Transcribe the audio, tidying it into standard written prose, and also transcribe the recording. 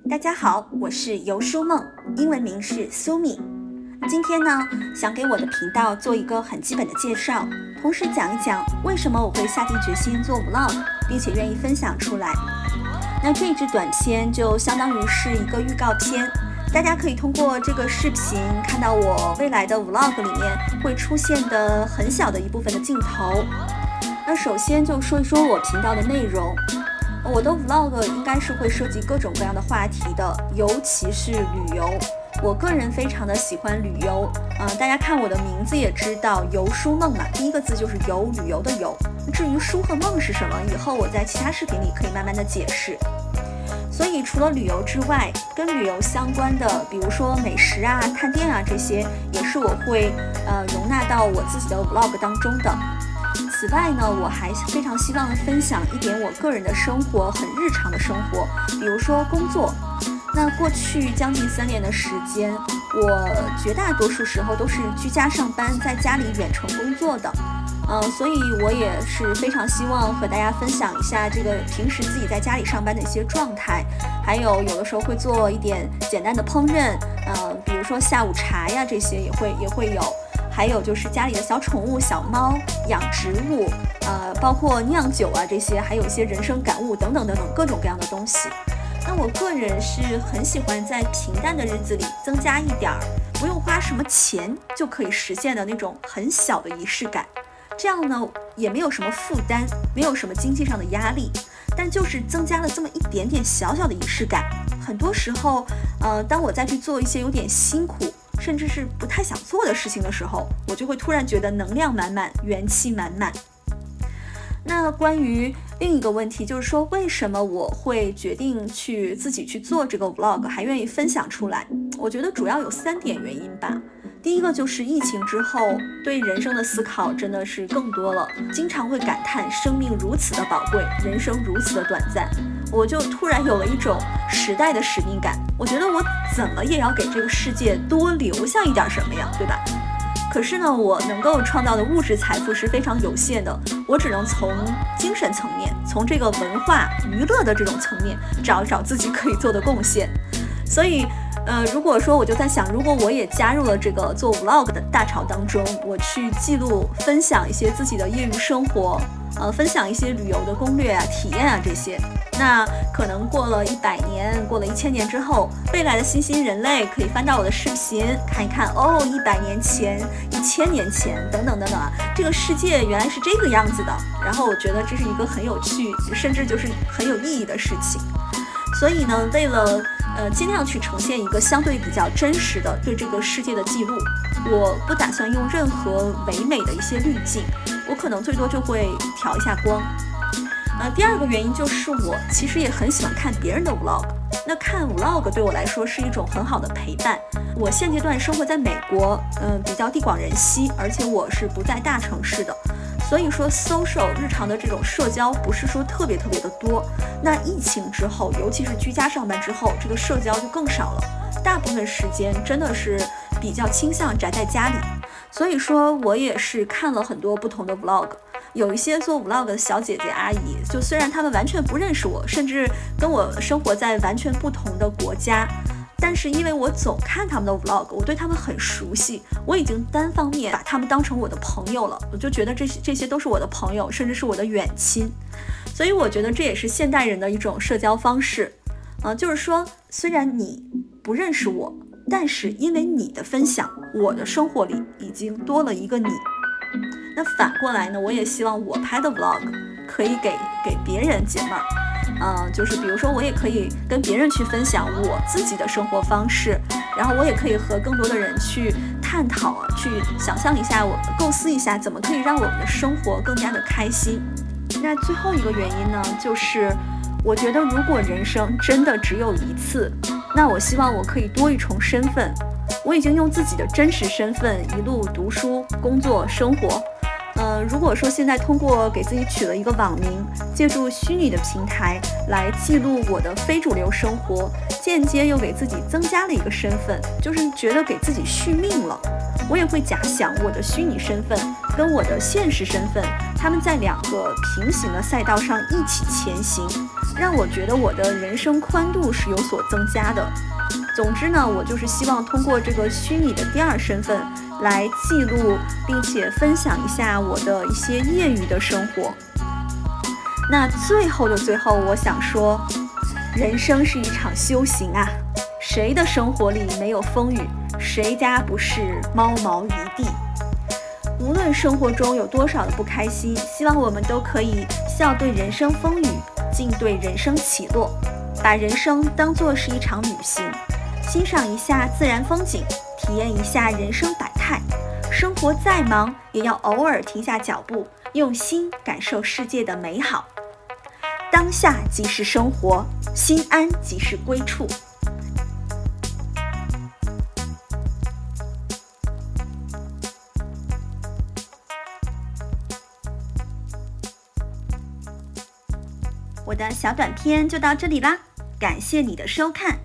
大家好，我是游书梦，英文名是苏米。今天呢，想给我的频道做一个很基本的介绍，同时讲一讲为什么我会下定决心做 vlog， 并且愿意分享出来。那这支短片就相当于是一个预告片，大家可以通过这个视频看到我未来的 vlog 里面会出现的很小的一部分的镜头。那首先就说一说我频道的内容。我的 vlog 应该是会涉及各种各样的话题的，尤其是旅游。我个人非常的喜欢旅游，大家看我的名字也知道，游书梦嘛，第一个字就是游，旅游的游。至于书和梦是什么，以后我在其他视频里可以慢慢的解释。所以除了旅游之外，跟旅游相关的，比如说美食啊、探店啊这些，也是我会容纳到我自己的 vlog 当中的。此外呢，我还非常希望分享一点我个人的生活，很日常的生活，比如说工作。那过去将近3年的时间，我绝大多数时候都是居家上班，在家里远程工作的。所以我也是非常希望和大家分享一下这个平时自己在家里上班的一些状态，还有的时候会做一点简单的烹饪，比如说下午茶呀，这些也会有。还有就是家里的小宠物、小猫、养植物，包括酿酒啊这些，还有一些人生感悟等等各种各样的东西。那我个人是很喜欢在平淡的日子里增加一点不用花什么钱就可以实现的那种很小的仪式感。这样呢，也没有什么负担，没有什么经济上的压力，但就是增加了这么一点点小小的仪式感。很多时候，当我再去做一些有点辛苦，甚至是不太想做的事情的时候，我就会突然觉得能量满满，元气满满。那关于另一个问题，就是说为什么我会决定自己去做这个 vlog， 还愿意分享出来？我觉得主要有3点原因吧。第一个就是疫情之后，对人生的思考真的是更多了，经常会感叹生命如此的宝贵，人生如此的短暂。我就突然有了一种时代的使命感，我觉得我怎么也要给这个世界多留下一点什么呀，对吧？可是呢，我能够创造的物质财富是非常有限的，我只能从精神层面，从这个文化娱乐的这种层面找一找自己可以做的贡献。所以如果说我就在想，如果我也加入了这个做 vlog 的大潮当中，我去记录分享一些自己的业余生活，分享一些旅游的攻略啊、体验啊这些，那可能过了100年，过了1000年之后，未来的新人类可以翻到我的视频看一看，100年前、1000年前等等啊，这个世界原来是这个样子的。然后我觉得这是一个很有趣，甚至就是很有意义的事情。所以呢，为了尽量去呈现一个相对比较真实的对这个世界的记录，我不打算用任何唯美的一些滤镜，我可能最多就会调一下光。第二个原因就是我其实也很喜欢看别人的 vlog， 那看 vlog 对我来说是一种很好的陪伴。我现阶段生活在美国，比较地广人稀，而且我是不在大城市的，所以说 social 日常的这种社交不是说特别的多。那疫情之后，尤其是居家上班之后，这个社交就更少了，大部分时间真的是比较倾向宅在家里。所以说我也是看了很多不同的 vlog， 有一些做 vlog 的小姐姐阿姨，就虽然她们完全不认识我，甚至跟我生活在完全不同的国家，但是因为我总看他们的 vlog， 我对他们很熟悉，我已经单方面把他们当成我的朋友了，我就觉得这些都是我的朋友，甚至是我的远亲。所以我觉得这也是现代人的一种社交方式，就是说虽然你不认识我，但是因为你的分享，我的生活里已经多了一个你。那反过来呢，我也希望我拍的 vlog 可以给别人解闷儿，就是比如说我也可以跟别人去分享我自己的生活方式，然后我也可以和更多的人去探讨去想象一下，我构思一下怎么可以让我们的生活更加的开心。那最后一个原因呢，就是我觉得如果人生真的只有一次，那我希望我可以多一重身份。我已经用自己的真实身份一路读书、工作、生活。如果说现在通过给自己取了一个网名，借助虚拟的平台来记录我的非主流生活，间接又给自己增加了一个身份，就是觉得给自己续命了。我也会假想我的虚拟身份跟我的现实身份他们在两个平行的赛道上一起前行，让我觉得我的人生宽度是有所增加的。总之呢，我就是希望通过这个虚拟的第二身份来记录并且分享一下我的一些业余的生活。那最后的最后，我想说，人生是一场修行啊，谁的生活里没有风雨，谁家不是猫毛一地。无论生活中有多少的不开心，希望我们都可以笑对人生风雨，静对人生起落，把人生当作是一场旅行，欣赏一下自然风景，体验一下人生百态。生活再忙，也要偶尔停下脚步，用心感受世界的美好。当下即是生活，心安即是归处。我的小短片就到这里啦，感谢你的收看。